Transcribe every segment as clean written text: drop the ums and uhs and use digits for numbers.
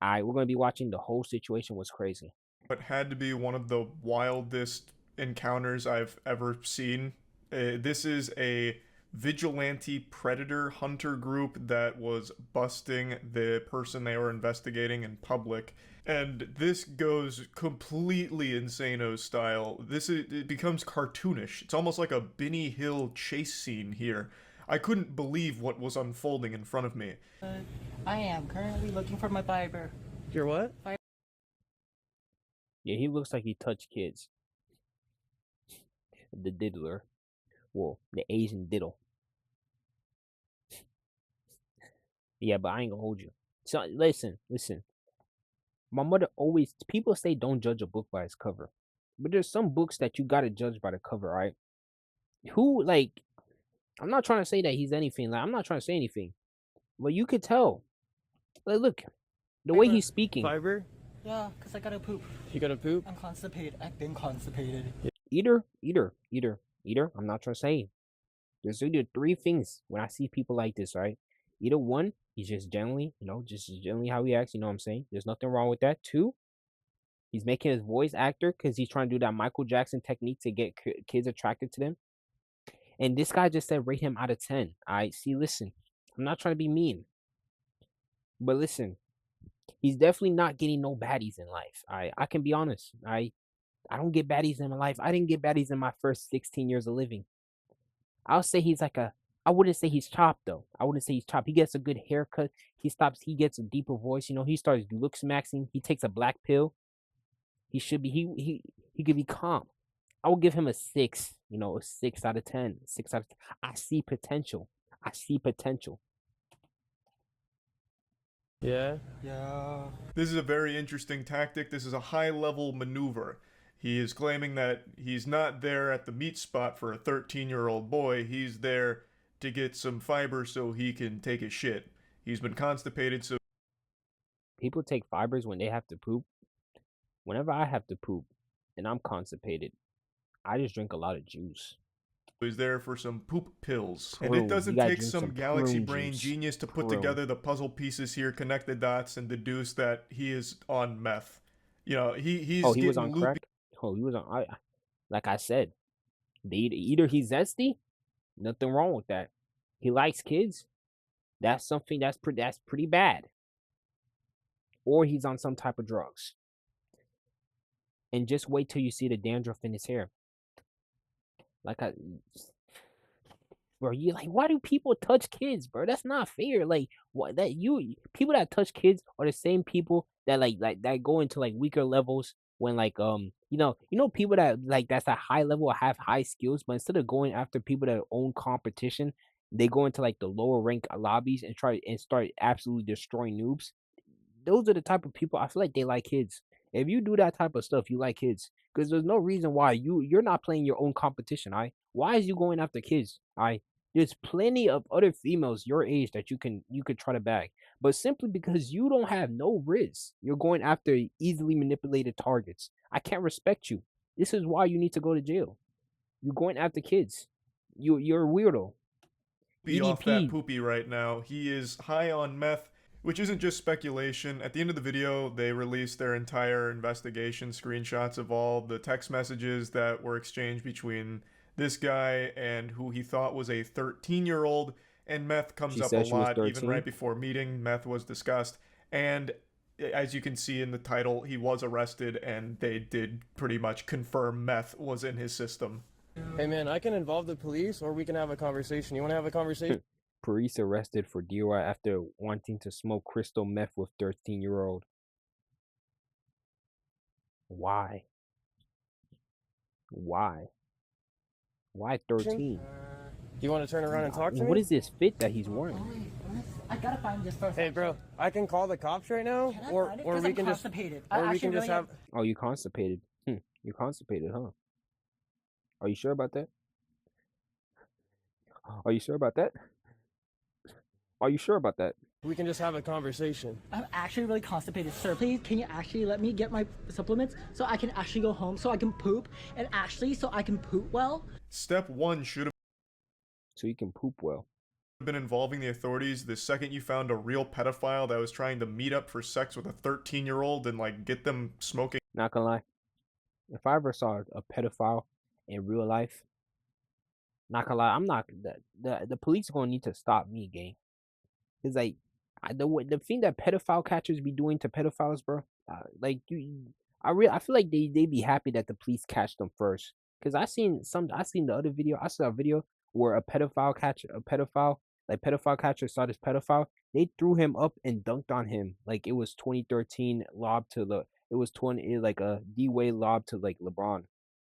Alright, we're gonna be watching. The whole situation was crazy. What had to be one of the wildest encounters I've ever seen. This is a vigilante predator hunter group that was busting the person they were investigating in public. And this goes completely insano style. It becomes cartoonish. It's almost like a Benny Hill chase scene here. I couldn't believe what was unfolding in front of me. I am currently looking for my fiber. Your what? Yeah, he looks like he touched kids. The diddler. Well, the Asian diddle. Yeah, but I ain't gonna hold you. So listen. My mother always, people say don't judge a book by its cover. But there's some books that you gotta judge by the cover, right? Who, like, I'm not trying to say that he's anything. Like, I'm not trying to say anything. But you could tell. Like, look, the way he's speaking. Fiber? Yeah, because I gotta poop. You gotta poop? I'm constipated. I've been constipated. Eater. I'm not trying to say. There's either three things when I see people like this, right? Either one, he's just generally, just generally how he acts, you know what I'm saying? There's nothing wrong with that. Two, he's making his voice actor because he's trying to do that Michael Jackson technique to get kids attracted to them. And this guy just said rate him out of 10. See, listen, I'm not trying to be mean. But listen, he's definitely not getting no baddies in life. I can be honest. I don't get baddies in my life. I didn't get baddies in my first 16 years of living. I'll say he's like I wouldn't say he's chopped though. I wouldn't say he's chopped. He gets a good haircut. He gets a deeper voice. He starts looks maxing. He takes a black pill. He should be he could be calm. I will give him a 6, a 6 out of 10. 6 out of 10. I see potential. Yeah. Yeah. This is a very interesting tactic. This is a high-level maneuver. He is claiming that he's not there at the meat spot for a 13-year-old boy. He's there to get some fiber so he can take a shit. He's been constipated, so People take fibers when they have to poop. Whenever I have to poop and I'm constipated, I just drink a lot of juice. he's there for some poop pills. And Prune. it doesn't You gotta take drink some some galaxy prune brain juice. genius to put Prune. together the puzzle pieces here, connect the dots, and deduce that he is on meth. He's He getting was on loopy. crack. He was on. Like I said, either he's zesty, nothing wrong with that. He likes kids. That's something that's pretty bad. Or he's on some type of drugs. And just wait till you see the dandruff in his hair. Bro, you like, why do people touch kids, bro? That's not fair. Like, what that people that touch kids are the same people that like that go into like weaker levels when people that like that's a high level have high skills, but instead of going after people that own competition, they go into like the lower rank lobbies and try and start absolutely destroying noobs. Those are the type of people I feel like they like kids. If you do that type of stuff, you like kids. Because there's no reason why you're not playing your own competition, Why is you going after kids? There's plenty of other females your age that you could try to bag. But simply because you don't have no riz, you're going after easily manipulated targets. I can't respect you. This is why you need to go to jail. You're going after kids. You're a weirdo. Be off that EDP. poopy right now. He is high on meth, which isn't just speculation. At the end of the video, they released their entire investigation, screenshots of all the text messages that were exchanged between this guy and who he thought was a 13-year-old, and meth comes She up a said she was lot. Even 13? right before meeting, meth was discussed, and as you can see in the title, he was arrested, and they did pretty much confirm meth was in his system. Hey man, I can involve the police or we can have a conversation. You wanna have a conversation? Police arrested for DUI after wanting to smoke crystal meth with 13-year-old. Why? Why 13? You wanna turn around and talk to me? What is this fit that he's wearing? I gotta find this first. Hey bro, I can call the cops right now, Can I or find it? or 'Cause we I'm can just constipated. or we can just have. Oh, you constipated. You're constipated, huh? Are you sure about that? Are you sure about that? Are you sure about that? We can just have a conversation. I'm actually really constipated, sir. Please, can you actually let me get my supplements so I can actually go home, so I can poop, and actually so I can poop well? Step 1 should have So you can poop well. been involving the authorities the second you found a real pedophile that was trying to meet up for sex with a 13-year-old and like get them smoking Not gonna lie, if I ever saw a pedophile in real life, not gonna lie, I'm not the police are gonna need to stop me, gang. Cause like the thing that pedophile catchers be doing to pedophiles, bro. Like I feel like they be happy that the police catch them first. Cause I seen the other video. I saw a video where a pedophile catcher saw this pedophile. They threw him up and dunked on him like it was 2013 lob to the it was 20 like a D-Wade lob to like LeBron.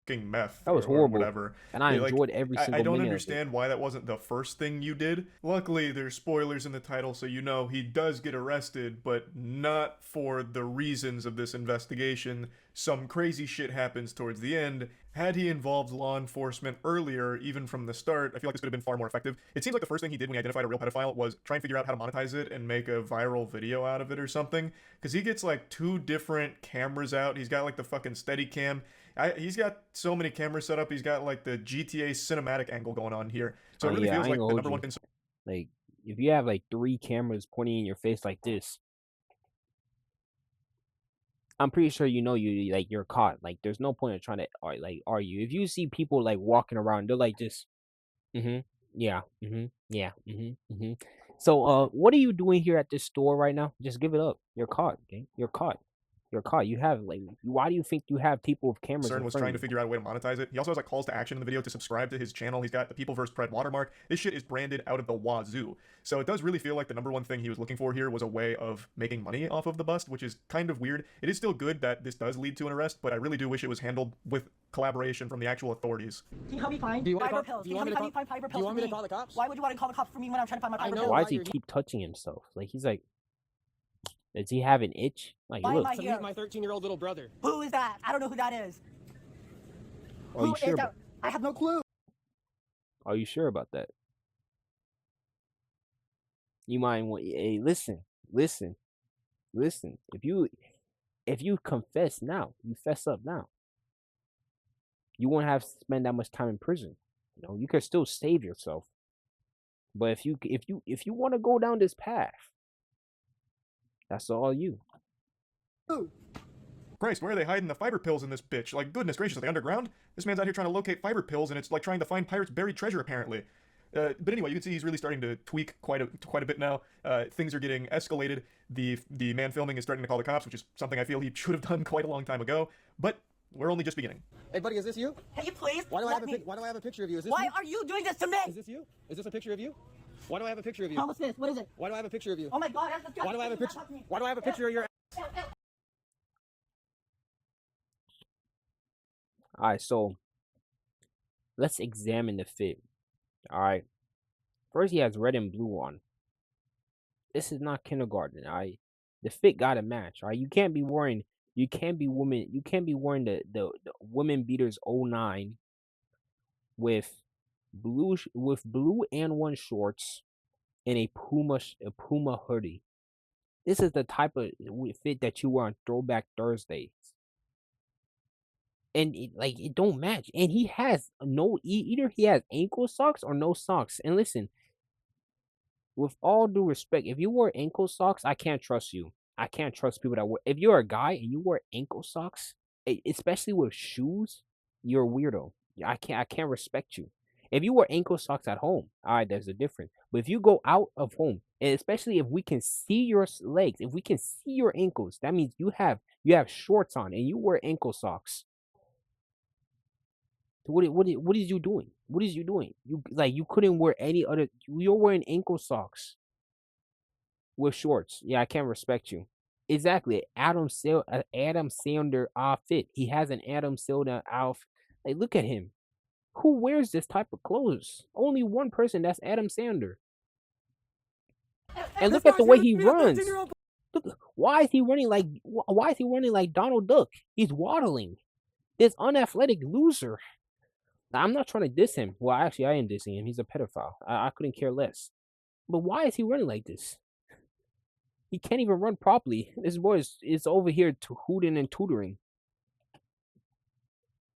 meth That was or horrible, whatever. and I Yeah, like enjoyed every I single don't minute of it. understand why that wasn't the first thing you did. Luckily, there's spoilers in the title, so you know he does get arrested, but not for the reasons of this investigation. Some crazy shit happens towards the end. Had he involved law enforcement earlier, even from the start, I feel like this could have been far more effective. It seems like the first thing he did when he identified a real pedophile was try and figure out how to monetize it and make a viral video out of it or something. Because he gets like 2 different cameras out. He's got like the fucking Steadicam. He's got so many cameras set up. He's got like the GTA cinematic angle going on here. So it really Yeah, feels I ain't like gonna the hold number you. one concern Like if you have like 3 cameras pointing in your face like this, I'm pretty sure you know you're caught. Like there's no point in trying to argue. If you see people like walking around, they're like this. Yeah. Yeah. So what are you doing here at this store right now? Just give it up. You're caught, okay? You're caught. You're caught. You have like why do you think you have people with cameras in was front trying of to you? figure out a way to monetize it. He also has like calls to action in the video to subscribe to his channel. He's got the People vs. Pred watermark. This shit is branded out of the wazoo. So it does really feel like the number one thing he was looking for here was a way of making money off of the bust, which is kind of weird. It is still good that this does lead to an arrest, but I really do wish it was handled with collaboration from the actual authorities. Can you help me find Do you want fiber to call, pills? do Can you you want me help to me call, find fiber do pills you want me for to call the cops? Why would you want to call the cops for me when I'm trying to find my fiber know pills? Why why does he you're keep touching himself? Like he's like, does he have an itch? Like Why am look, I To here? meet my 13-year-old little brother. Who is that? I don't know who that is. are you Who sure? is that? I have no clue. Are you sure about that? You might want. Hey, listen. If you confess now, you fess up now. You won't have to spend that much time in prison. You know, you can still save yourself. But if you want to go down this path, that's all you. Christ, where are they hiding the fiber pills in this bitch? Like, goodness gracious, are they underground? This man's out here trying to locate fiber pills, and it's like trying to find pirates' buried treasure, apparently. But anyway, you can see he's really starting to tweak quite a bit now. Things are getting escalated. The man filming is starting to call the cops, which is something I feel he should have done quite a long time ago. But we're only just beginning. Hey, buddy, is this you? Can you please Why do I let have me? why do I have a picture of you? Is this Why you? are you doing this to me? Is this you? Is this a picture of you? Why do I have a picture of you? What's this? What is it? Why do I have a picture of you? Oh my god, that's disgusting. Why do I have a Please do picture? not touch me. Why do I have a picture of your? Ew, ew. All right, so let's examine the fit. All right. First, he has red and blue on. This is not kindergarten. All right. The fit got to match. All right. You can't be wearing. You can't be wearing the women beaters 09 with blue and one shorts and a Puma hoodie. This is the type of fit that you wear on Throwback Thursdays. And it don't match. And he has either he has ankle socks or no socks. And listen, with all due respect, if you wear ankle socks, I can't trust you. I can't trust people that wear. If you're a guy and you wear ankle socks, especially with shoes, you're a weirdo. I can't respect you. If you wear ankle socks at home, all right, there's a difference. But if you go out of home, and especially if we can see your legs, if we can see your ankles, that means you have shorts on and you wear ankle socks. What is you doing? What is you doing? You couldn't wear any other. You're wearing ankle socks with shorts. Yeah, I can't respect you. Exactly, Adam Sandler outfit. He has an Adam Sandler outfit. Like, look at him. Who wears this type of clothes? Only one person. That's Adam Sandler. And look at the way he runs. Look, why is he running like Donald Duck? He's waddling. This unathletic loser. I'm not trying to diss him. Well, actually, I am dissing him. He's a pedophile. I couldn't care less. But why is he running like this? He can't even run properly. This boy is over here hooting and tutoring.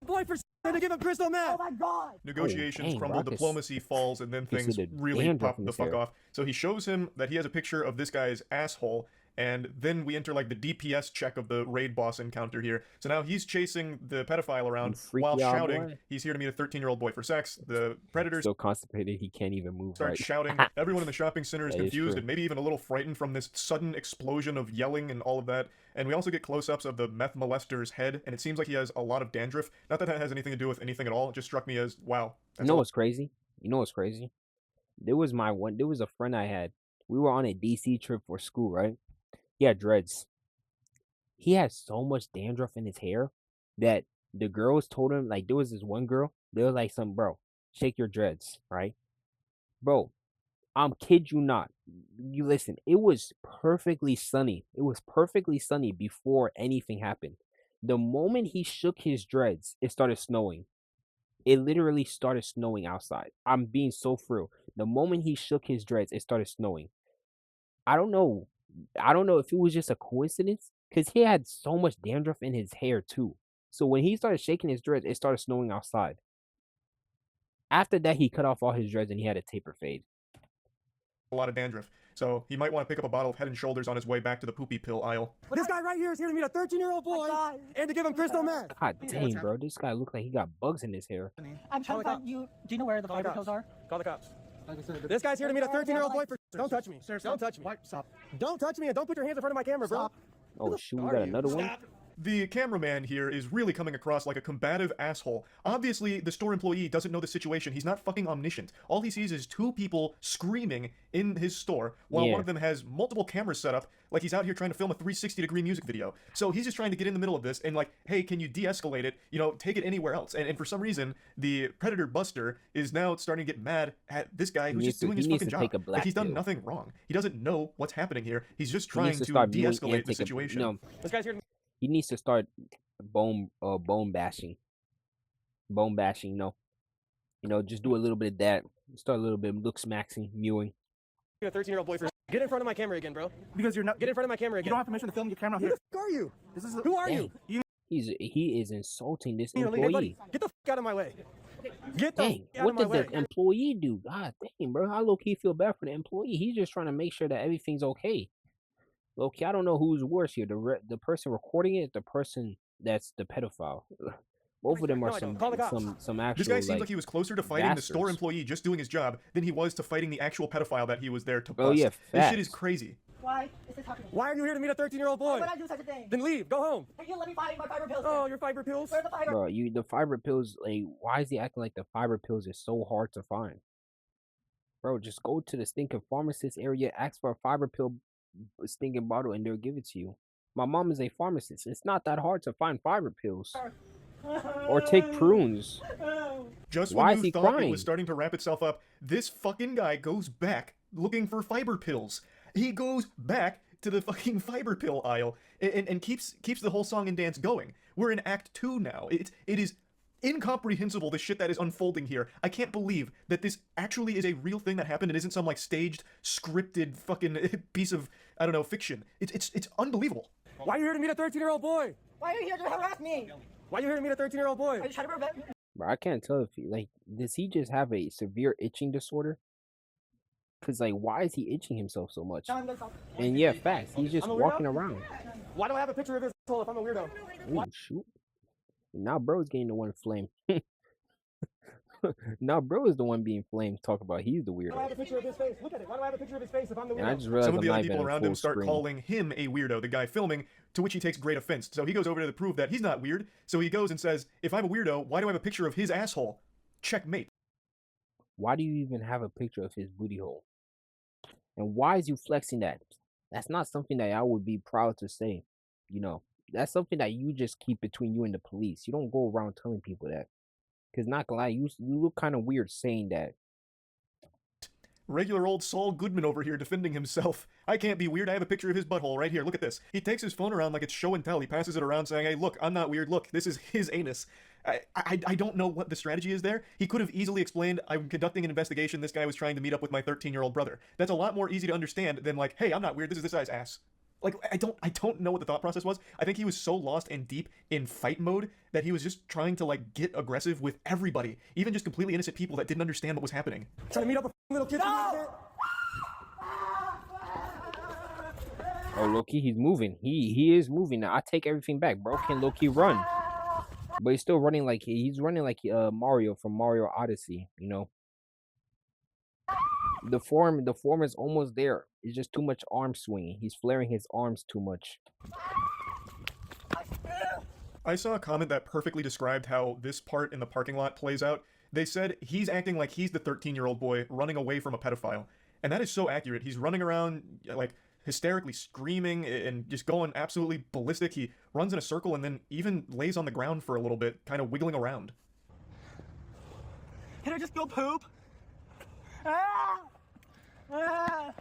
Boy, for to give him crystal meth. Oh my god! Negotiations dang, crumble, bro, diplomacy falls, and then can see things the really dandruff pop in the his fuck hair. off. So he shows him that he has a picture of this guy's asshole, and then we enter like the DPS check of the raid boss encounter here. So now he's chasing the pedophile around while freaky old shouting boy. he's here to meet a 13-year-old boy for sex. The predators So constipated he can't even move start right. shouting. Everyone in the shopping center is That is confused true. and maybe even a little frightened from this sudden explosion of yelling and all of that. And we also get close-ups of the meth molester's head, and it seems like he has a lot of dandruff. Not that that has anything to do with anything at all. It just struck me as, wow. You know what's crazy? You know what's crazy? There was a friend I had. We were on a DC trip for school, right? He had dreads. He had so much dandruff in his hair that the girls told him, like, there was this one girl, they were like, bro, shake your dreads, right? Bro, I'm kid you not. You listen, it was perfectly sunny. It was perfectly sunny before anything happened. The moment he shook his dreads, it started snowing. It literally started snowing outside. I'm being so for real. The moment he shook his dreads, it started snowing. I don't know. I don't know if it was just a coincidence because he had so much dandruff in his hair too. So when he started shaking his dreads, it started snowing outside. After that, he cut off all his dreads and he had a taper fade. a lot of dandruff. So he might want to pick up a bottle of Head and Shoulders on his way back to the poopy pill aisle. This guy right here is here to meet a 13-year-old boy and to give him crystal meth. God dang, bro. This guy looked like he got bugs in his hair. I'm trying to find you. Do you know where the fiber pills are? Call the cops. This guy's here to meet a 13-year-old boy for... Don't touch me. Don't touch me. Stop. Don't touch me and don't put your hands in front of my camera, bro. Oh, shoot. We got another one? The cameraman here is really coming across like a combative asshole. Obviously, the store employee doesn't know the situation. He's not fucking omniscient. All he sees is two people screaming in his store while one of them has multiple cameras set up like he's out here trying to film a 360-degree music video. So he's just trying to get in the middle of this and like, hey, can you de-escalate it? You know, take it anywhere else. And for some reason, the Predator Buster is now starting to get mad at this guy who's just doing his fucking job. Like, he's done nothing wrong. He doesn't know what's happening here. He's just trying to de-escalate the situation. No, This guy's here to... he needs to start bone bashing. Bone bashing, no. You know, just do a little bit of that. Start a little bit of look smacking, mewing. a 13-year-old boy for... Get in front of my camera again, bro. Because you're not. Get in front of my camera again. You don't have permission to film your camera Who here. the f*** are you? This is. Who are Dang. you? He is insulting this Hey, buddy, employee. get the f*** out of my way. Get the Dang, f*** out what of my does way. the employee do? God dang, bro. I low-key feel bad for the employee. He's just trying to make sure that everything's okay. Low-key, I don't know who's worse here. The person recording it, the person that's the pedophile. Both of them are some actual. This guy seems like he was closer to fighting the store bastards. employee just doing his job than he was to fighting the actual pedophile that he was there to bust. Oh, yeah, this shit is facts. crazy. Why is this happening? Why are you here to meet a 13-year-old boy? Why would I do such a thing? Then leave. Go home. Hey, you let me find my fiber pills. Oh, your fiber pills? Where's the fiber? Bro, the fiber pills, like, why is he acting like the fiber pills is so hard to find? Bro, just go to the stinking pharmacist area, ask for a fiber pill stinking bottle, and they'll give it to you. My mom is a pharmacist. It's not that hard to find fiber pills. Or take prunes. Just Why when is you he thought it crying? was starting to wrap itself up, this fucking guy goes back looking for fiber pills. He goes back to the fucking fiber pill aisle and keeps the whole song and dance going. We're in Act 2 now. It is incomprehensible, the shit that is unfolding here. I can't believe that this actually is a real thing that happened and isn't some like staged, scripted fucking piece of, I don't know, fiction. It's unbelievable. Why are you here to meet a 13-year-old boy? Why are you here to harass me? Why are you here to meet a 13-year-old boy? Are you trying to prevent me? Bro, I can't tell if he, like, does he just have a severe itching disorder? Because, like, why is he itching himself so much? No, I'm gonna stop. And yeah, facts. He's just I'm a weirdo? walking around. Why do I have a picture of his asshole if I'm a weirdo? Ooh, shoot. Now bro's getting the one flame. Now bro is the one being flamed. Talk about he's the Why do I have weirdo. a picture of his face? Look at it. Why do I have a picture of his face if I'm the And I weirdo? just realized Some of I'm the not other even people in around full him start screen. calling him a weirdo, the guy filming, to which he takes great offense. So he goes over to prove that he's not weird. So he goes and says, if I'm a weirdo, why do I have a picture of his asshole? Checkmate. Why do you even have a picture of his booty hole? And why is you flexing that? That's not something that I would be proud to say. You know, that's something that you just keep between you and the police. You don't go around telling people that. Because not gonna lie, you look kind of weird saying that. Regular old Saul Goodman over here defending himself. I can't be weird. I have a picture of his butthole right here. Look at this. He takes his phone around like it's show and tell. He passes it around saying, hey, look, I'm not weird. Look, this is his anus. I don't know what the strategy is there. He could have easily explained, I'm conducting an investigation. This guy was trying to meet up with my 13-year-old brother. That's a lot more easy to understand than like, hey, I'm not weird. This is this guy's ass. like I don't know what the thought process was. I think he was so lost and deep in fight mode that he was just trying to like get aggressive with everybody, even just completely innocent people that didn't understand what was happening. Trying to meet up a little kid. No! Oh, low-key, he's moving. He is moving now. I take everything back. Bro can low-key run. But he's still running like he's running like Mario from Mario Odyssey, you know. The form is almost there. It's just too much arm swinging. He's flaring his arms too much. I saw a comment that perfectly described how this part in the parking lot plays out. They said he's acting like he's the 13-year-old boy running away from a pedophile. And that is so accurate. He's running around like hysterically screaming and just going absolutely ballistic. He runs in a circle and then even lays on the ground for a little bit, kind of wiggling around. Can I just go poop? Ah! Ah!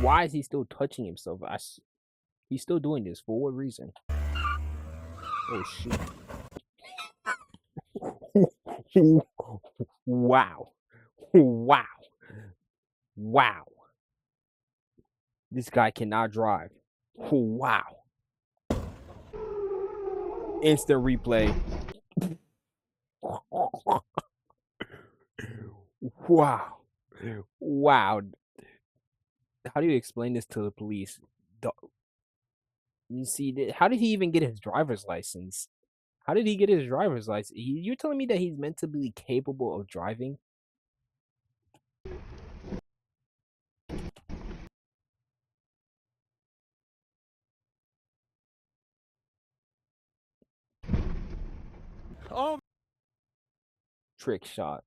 Why is he still touching himself? He's still doing this. For what reason? Oh, shit. Wow. Wow. Wow. This guy cannot drive. Wow. Instant replay. Wow. Wow. How do you explain this to the police? You see, how did he even get his driver's license? How did he get his driver's license? You're telling me that he's meant to be capable of driving? Oh Trick shot.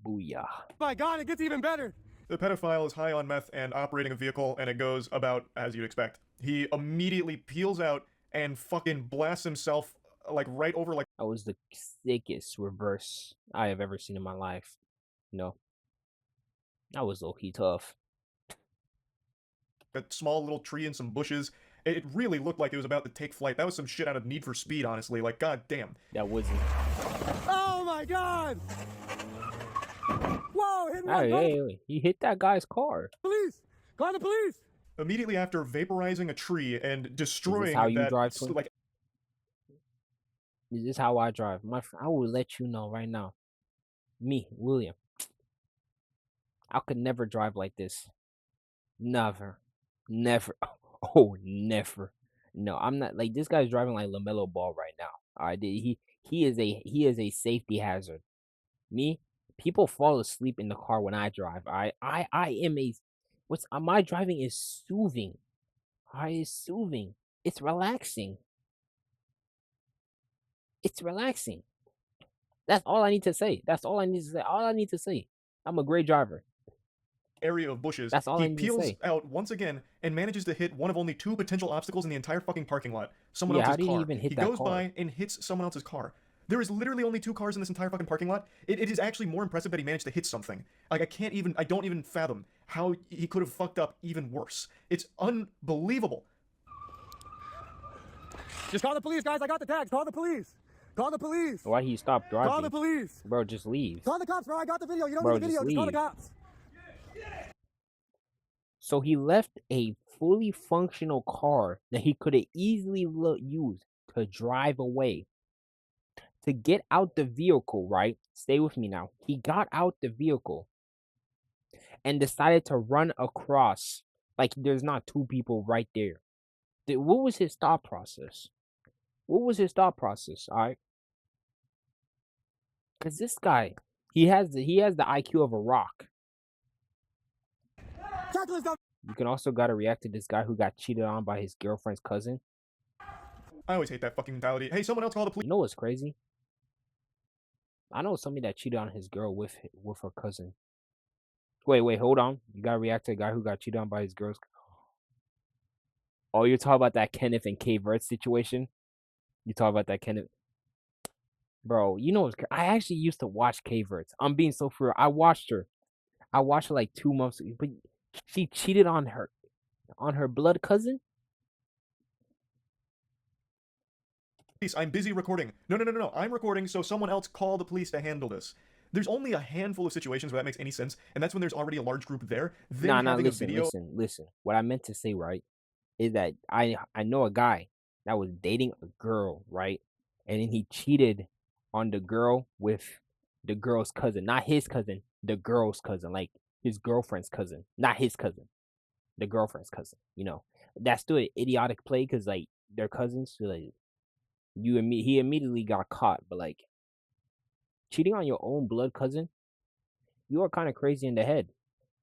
Booyah. my God, it gets even better. The pedophile is high on meth and operating a vehicle, and it goes about as you'd expect. He immediately peels out and fucking blasts himself like right over like That was the sickest reverse I have ever seen in my life. No. That was low-key tough. a small little tree and some bushes. It really looked like it was about to take flight. That was some shit out of Need for Speed, honestly. Like, goddamn. That wasn't. Oh my God! Whoa! Hit me! Hey, he hit that guy's car. Police! Call the police! Immediately after vaporizing a tree and destroying how you that, drive, Twin? like, This is how I drive. I will let you know right now. Me, William. I could never drive like this. Never. Never. Oh, never. No, I'm not like this guy's driving like LaMelo Ball right now. All right, he is a safety hazard. Me, people fall asleep in the car when I drive. I am a my driving is soothing. It's soothing. It's relaxing. It's relaxing. That's all I need to say. That's all I need to say. All I need to say. I'm a great driver. area of bushes. That's all I He need to peels say. out once again and manages to hit one of only 2 potential obstacles in the entire fucking parking lot. Someone Yeah, how else's did he car. even hit He that goes car? by and hits someone else's car. There is literally only 2 cars in this entire fucking parking lot. It is actually more impressive that he managed to hit something. Like, I don't even fathom how he could have fucked up even worse. It's unbelievable. Just call the police, guys. I got the tags. Call the police. Call the police. Why he stopped driving? Call the police. Bro, just leave. Call the cops, bro. I got the video. You don't Bro, need the video. just Just call the leave. cops. So he left a fully functional car that he could have easily used to drive away. To get out the vehicle, right? Stay with me now. He got out the vehicle and decided to run across. Like there's not 2 people right there. What was his thought process? What was his thought process? All right. Because this guy, he has the IQ of a rock. You can also gotta react to this guy who got cheated on by his girlfriend's cousin. I always hate that fucking mentality. Hey, someone else call the police. You know what's crazy? I know somebody that cheated on his girl with her cousin. Wait, hold on. You gotta react to a guy who got cheated on by his girl's. Oh, you're talking about that Kenneth and K Vert situation? You talk about that Kenneth. Bro, you know, I actually used to watch K Vert. I'm being so for real. I watched her like 2 months ago, but she cheated on her blood cousin? I'm busy recording. No. I'm recording, so someone else call the police to handle this. There's only a handful of situations where that makes any sense, and that's when there's already a large group there. Then Nah, nah, having a listen, video. listen, listen. What I meant to say, right, is that I know a guy that was dating a girl, right? And then he cheated on the girl with the girl's cousin, not his cousin, the girl's cousin, like his girlfriend's cousin, not his cousin, the girlfriend's cousin. That's still an idiotic play because like they're cousins. So like he immediately got caught, but like cheating on your own blood cousin, you are kind of crazy in the head.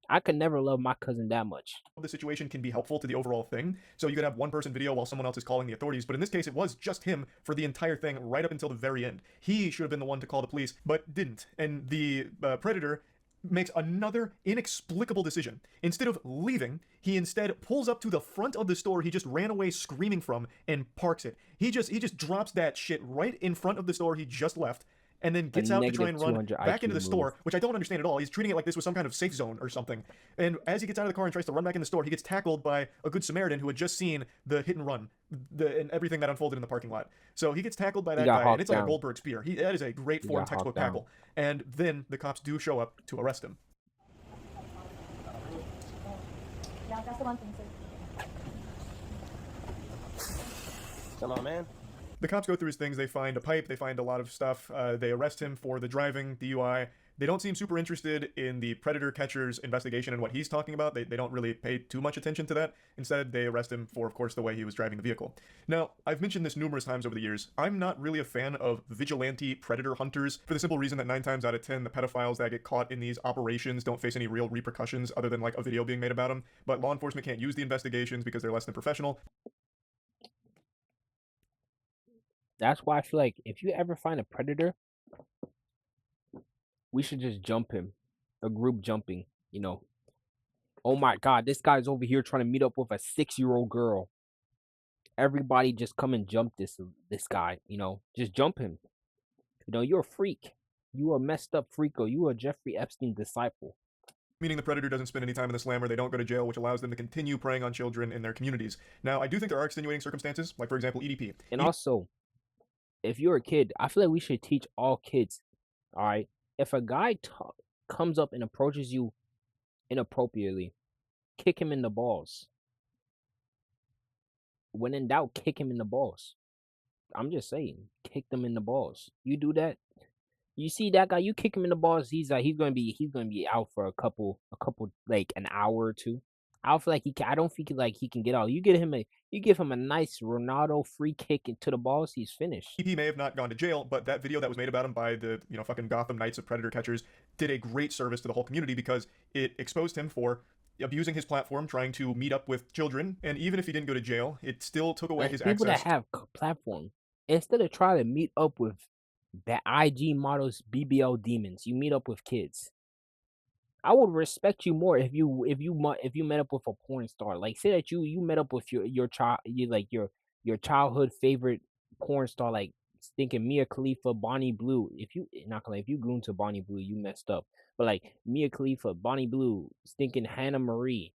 I could never love my cousin that much. The situation can be helpful to the overall thing. So you could have one person video while someone else is calling the authorities, but in this case it was just him for the entire thing right up until the very end. He should have been the one to call the police, but didn't. And the predator makes another inexplicable decision. Instead of leaving, he instead pulls up to the front of the store he just ran away screaming from and parks it. He just drops that shit right in front of the store he just left, and then gets out to try and run back into the store, which I don't understand at all. He's treating it like this was some kind of safe zone or something. And as he gets out of the car and tries to run back in the store, he gets tackled by a good Samaritan who had just seen the hit and run and everything that unfolded in the parking lot. So he gets tackled by that guy, and it's like a Goldberg spear. That is a great foreign textbook tackle. And then the cops do show up to arrest him. Yeah, that's the one thing, sir. Come on, man. The cops go through his things. They find a pipe. They find a lot of stuff. They arrest him for the driving, DUI. They don't seem super interested in the predator catcher's investigation and what he's talking about. They don't really pay too much attention to that. Instead, they arrest him for, of course, the way he was driving the vehicle. Now, I've mentioned this numerous times over the years. I'm not really a fan of vigilante predator hunters for the simple reason that 9 times out of 10, the pedophiles that get caught in these operations don't face any real repercussions other than like a video being made about them. But law enforcement can't use the investigations because they're less than professional. That's why I feel like if you ever find a predator, we should just jump him. A group jumping, Oh my god, this guy's over here trying to meet up with a 6-year-old girl. Everybody just come and jump this guy, Just jump him. You're a freak. You a messed up freako. You a Jeffrey Epstein disciple. Meaning the predator doesn't spend any time in the slammer, they don't go to jail, which allows them to continue preying on children in their communities. Now, I do think there are extenuating circumstances, like, for example, EDP. And also, if you're a kid, I feel like we should teach all kids, all right? If a guy comes up and approaches you inappropriately, kick him in the balls. When in doubt, kick him in the balls. I'm just saying, kick them in the balls. You do that, you see that guy, you kick him in the balls, he's gonna be out for a couple like an hour or two. I don't feel like I don't think like he can get out. You give him a nice Ronaldo free kick into the balls, he's finished. He may have not gone to jail, but that video that was made about him by the fucking Gotham Knights of Predator Catchers did a great service to the whole community because it exposed him for abusing his platform, trying to meet up with children, and even if he didn't go to jail, it still took away his people access. That have platform, instead of trying to meet up with the IG models, BBL demons, you meet up with kids. I would respect you more if you met up with a porn star. Like, say that you met up with your child, your childhood favorite porn star, like thinking Mia Khalifa, Bonnie Blue. If you grew into Bonnie Blue, you messed up. But like Mia Khalifa, Bonnie Blue, thinking Hannah Marie,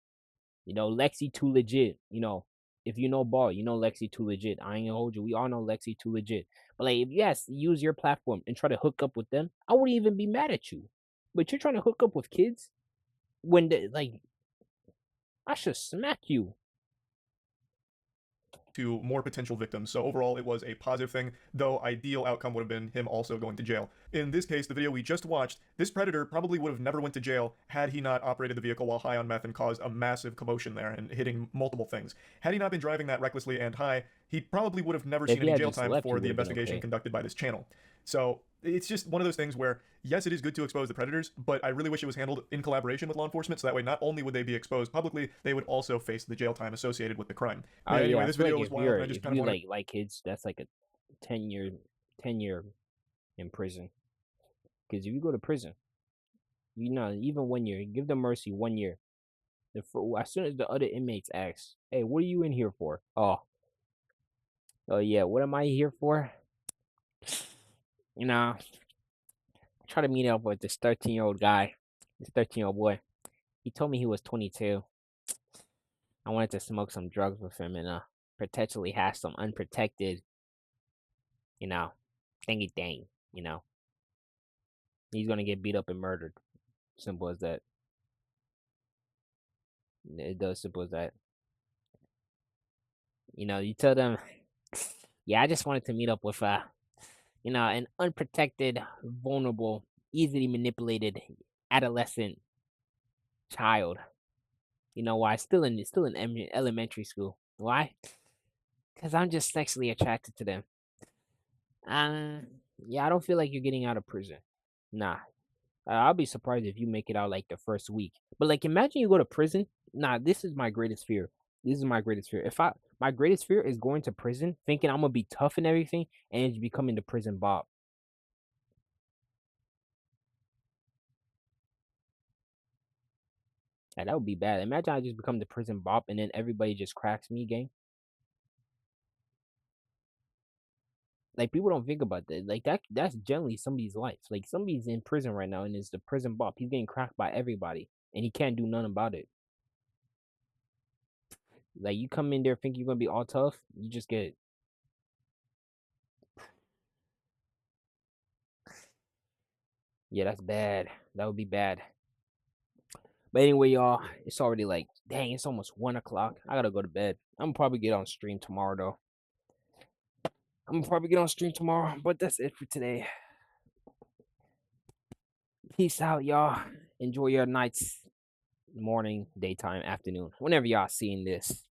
Lexi Too Legit, if you know ball, Lexi Too Legit. I ain't gonna hold you. We all know Lexi Too Legit. But like, if you use your platform and try to hook up with them, I wouldn't even be mad at you. But you're trying to hook up with kids when I should smack you. To more potential victims. So overall, it was a positive thing, though ideal outcome would have been him also going to jail. In this case, the video we just watched, this predator probably would have never went to jail had he not operated the vehicle while high on meth and caused a massive commotion there and hitting multiple things. Had he not been driving that recklessly and high, he probably would have never seen any jail time for the investigation conducted by this channel. So it's just one of those things where, yes, it is good to expose the predators, but I really wish it was handled in collaboration with law enforcement, so that way not only would they be exposed publicly, they would also face the jail time associated with the crime. Anyway, this video was wild, and I just kind of want to... like kids, that's like a 10-year in prison. Because if you go to prison, even 1 year, give them mercy 1 year. As soon as the other inmates ask, hey, what are you in here for? Oh yeah, what am I here for? Try to meet up with this 13-year-old guy, this 13-year-old boy. He told me he was 22. I wanted to smoke some drugs with him and potentially have some unprotected, thingy thing, He's gonna get beat up and murdered. Simple as that. It does simple as that. You tell them, yeah, I just wanted to meet up with an unprotected, vulnerable, easily manipulated adolescent child. You know why? Still in elementary school. Why? Because I'm just sexually attracted to them. Uh, yeah, I don't feel like you're getting out of prison. Nah, I'll be surprised if you make it out like the first week. But like, imagine you go to prison. Nah, this is my greatest fear. This is my greatest fear. My greatest fear is going to prison, thinking I'm gonna be tough and everything, and just becoming the prison Bob. That would be bad. Imagine I just become the prison Bob, and then everybody just cracks me, gang. Like people don't think about that. Like that's generally somebody's life. Like somebody's in prison right now and is the prison Bob. He's getting cracked by everybody, and he can't do nothing about it. Like you come in there thinking you're gonna be all tough, you just get. Yeah, that's bad. That would be bad. But anyway, y'all, it's already like, dang, it's almost 1 o'clock. I gotta go to bed. I'm gonna probably get on stream tomorrow though. But that's it for today. Peace out, y'all. Enjoy your nights, morning, daytime, afternoon, whenever y'all seeing this.